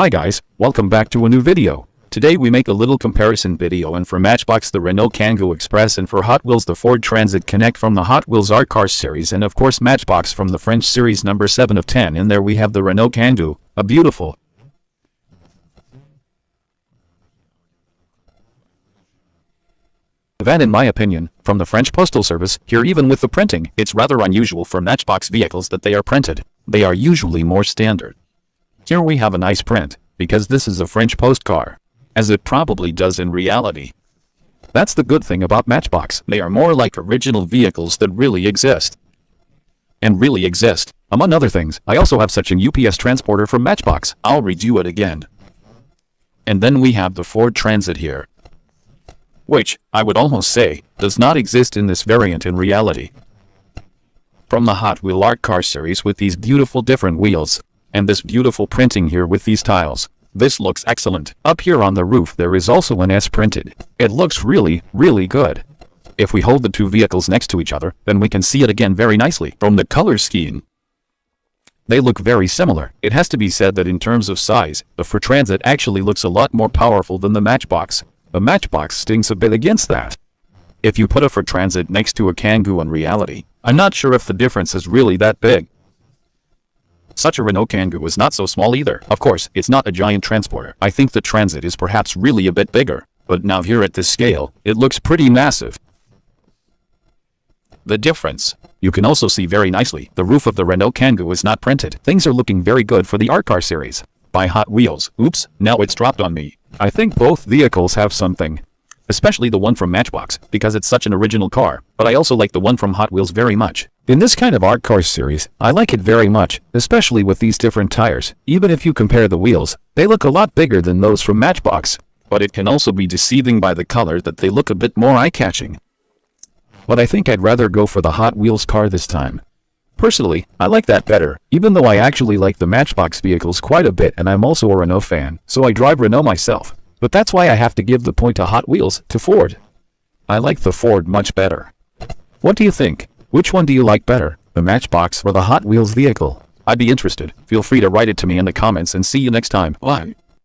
Hi guys, welcome back to a new video. Today we make a little comparison video, and for Matchbox the Renault Kangoo Express, and for Hot Wheels the Ford Transit Connect from the Hot Wheels Art Cars series, and of course Matchbox from the French series number 7 of 10. And there we have the Renault Kangoo, a beautiful van in my opinion, from the French Postal Service. Here, even with the printing, it's rather unusual for Matchbox vehicles that they are printed. They are usually more standard. Here we have a nice print, because this is a French post car, as it probably does in reality. That's the good thing about Matchbox. They are more like original vehicles that really exist. Among other things, I also have such an UPS transporter from Matchbox. I'll redo it again. And then we have the Ford Transit here, which, I would almost say, does not exist in this variant in reality. From the Hot Wheel Art Car series with these beautiful different wheels, and this beautiful printing here with these tiles. This looks excellent. Up here on the roof there is also an S printed. It looks really good. If we hold the two vehicles next to each other, then we can see it again very nicely. From the color scheme, they look very similar. It has to be said that in terms of size, the Ford Transit actually looks a lot more powerful than the Matchbox. The Matchbox stings a bit against that. If you put a Ford Transit next to a Kangoo in reality, I'm not sure if the difference is really that big. Such a Renault Kangoo is not so small either. Of course, it's not a giant transporter. I think the Transit is perhaps really a bit bigger, but now here at this scale, it looks pretty massive. The difference. You can also see very nicely, the roof of the Renault Kangoo is not printed. Things are looking very good for the Art Car series by Hot Wheels. Oops, now it's dropped on me. I think both vehicles have something. Especially the one from Matchbox, because it's such an original car, but I also like the one from Hot Wheels very much. In this kind of art car series, I like it very much, especially with these different tires. Even if you compare the wheels, they look a lot bigger than those from Matchbox, but it can also be deceiving by the color that they look a bit more eye-catching. But I think I'd rather go for the Hot Wheels car this time. Personally, I like that better, even though I actually like the Matchbox vehicles quite a bit, and I'm also a Renault fan, so I drive Renault myself. But that's why I have to give the point to Hot Wheels, to Ford. I like the Ford much better. What do you think? Which one do you like better, the Matchbox or the Hot Wheels vehicle? I'd be interested. Feel free to write it to me in the comments, and see you next time. Bye.